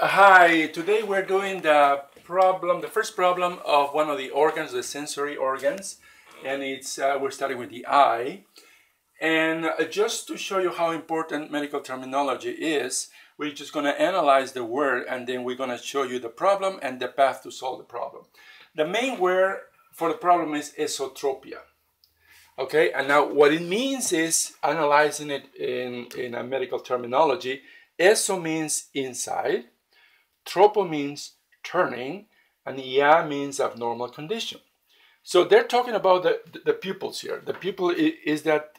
Hi, today we're doing the first problem of one of the organs, the sensory organs, and we're starting with the eye. And just to show you how important medical terminology is, we're just going to analyze the word and then we're going to show you the problem and the path to solve the problem. The main word for the problem is esotropia. Okay, and now what it means is, analyzing it in a medical terminology, eso means inside, tropo means turning, and ia means abnormal condition. So they're talking about the pupils here. The pupil is that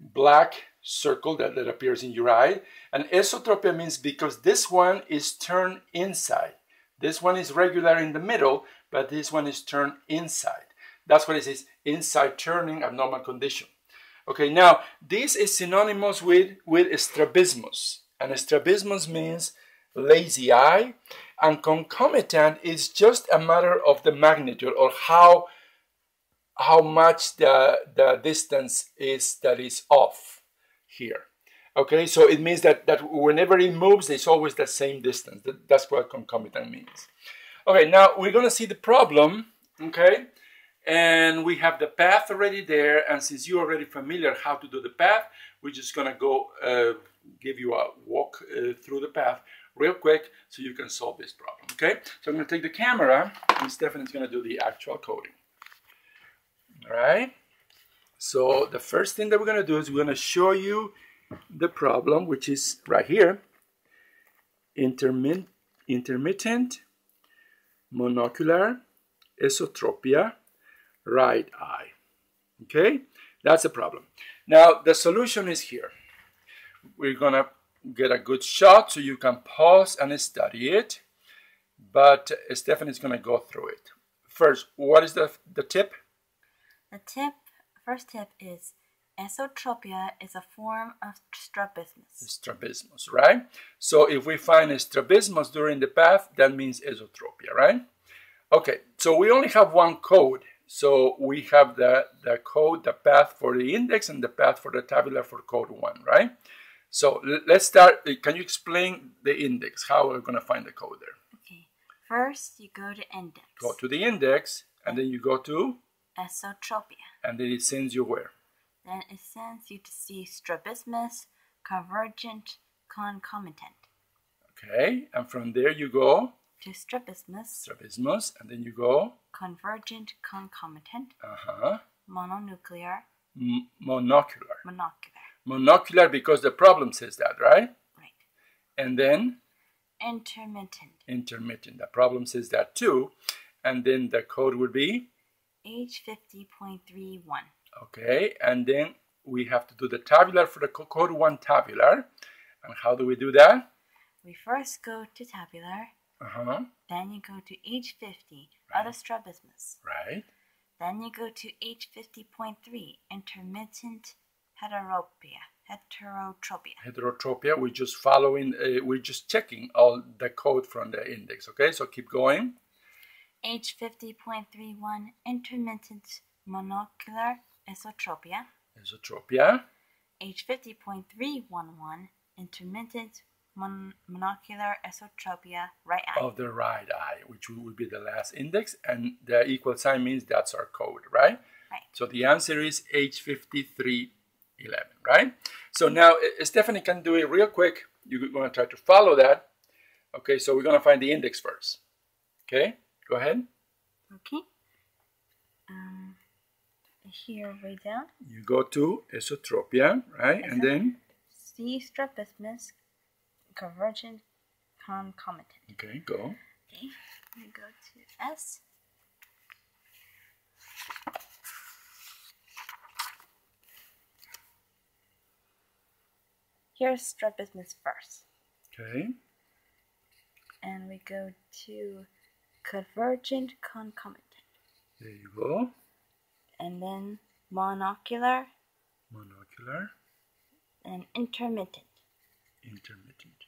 black circle that appears in your eye. And esotropia means because this one is turned inside. This one is regular in the middle, but this one is turned inside. That's what it says, inside turning, abnormal condition. Okay, now this is synonymous with strabismus. And strabismus means lazy eye, and concomitant is just a matter of the magnitude or how much the distance is that is off here. Okay, so it means that whenever it moves, it's always the same distance. That's what concomitant means. Okay, now we're going to see the problem, okay? And we have the path already there, and since you're already familiar how to do the path, we're just going to go give you a walk through the path real quick so you can solve this problem, okay? So I'm going to take the camera, and Stephanie's going to do the actual coding. All right? So the first thing that we're going to do is we're going to show you the problem, which is right here. Intermittent monocular esotropia, right eye. Okay? That's the problem. Now, the solution is here. We're going to get a good shot so you can pause and study it. But Stephanie's going to go through it. First, what is the tip? The first tip is esotropia is a form of strabismus. Strabismus, right? So if we find strabismus during the path, that means esotropia, right? Okay, so we only have one code. So we have the code, the path for the index and the path for the tabular for code 1, right? So let's start. Can you explain the index? How we're going to find the code there? Okay, first you go to index. Go to the index and then you go to? Esotropia. And then it sends you where? Then it sends you to see strabismus, convergent, concomitant. Okay, and from there you go? To strabismus. Strabismus, and then you go? Convergent, concomitant. Mononuclear. Monocular. Monocular. Monocular because the problem says that, right? Right. And then? Intermittent. Intermittent. The problem says that too. And then the code would be? H50.31. Okay, and then we have to do the tabular for the code 1 tabular. And how do we do that? We first go to tabular. Then you go to H50, other strabismus. Right. Then you go to H50.3, intermittent heterotropia. Heterotropia, we're just following, we're just checking all the code from the index, okay? So keep going. H50.31, intermittent monocular esotropia. Esotropia. H50.311, intermittent monocular esotropia, right eye. Of the right eye, which would be the last index, and the equal sign means that's our code, right? Right. So the answer is H5311, right? So now Stephanie can do it real quick. You're going to try to follow that. Okay, so we're going to find the index first. Okay, go ahead. Okay. Here, way down. You go to esotropia, right? And then? See strabismus, convergent, concomitant. Okay, go. Okay, we go to S. Here's strabismus first. Okay. And we go to convergent, concomitant. There you go. And then monocular. Monocular. And intermittent. Intermittent.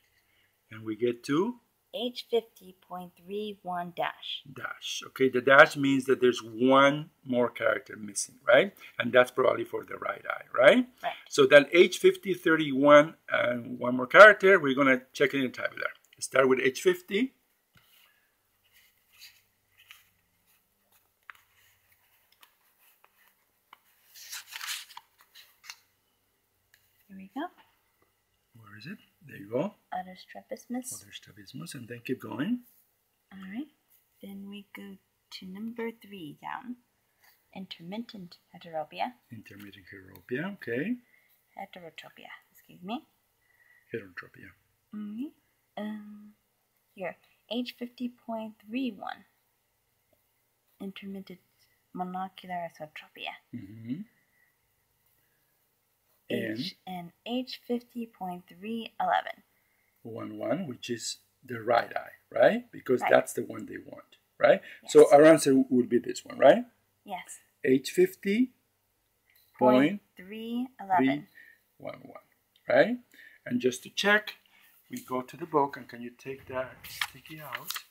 And we get to? H50.31 dash. Dash. Okay, the dash means that there's one more character missing, right? And that's probably for the right eye, right? Right. So that H5031 and one more character, we're going to check it in tabular. Start with H50. Here we go. Where is it? There you go. Other strabismus. Other strabismus, and then keep going. All right. Then we go to number 3 down. Intermittent heteropia. Intermittent heteropia, okay. Heterotropia, excuse me. Heterotropia. Here, H50.31. Intermittent monocular esotropia. And H50.311. 11, which is the right eye, right? Because right. That's the one they want, right? Yes. So our answer would be this one, right? Yes. H50.311, right? And just to check, we go to the book, and can you take that sticky out?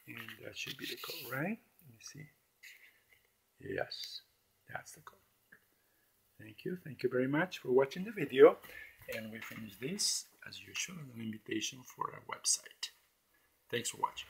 And that should be the code, right? Let me see. Yes, that's the code. Thank you. Thank you very much for watching the video. And we finish this, as usual, an invitation for our website. Thanks for watching.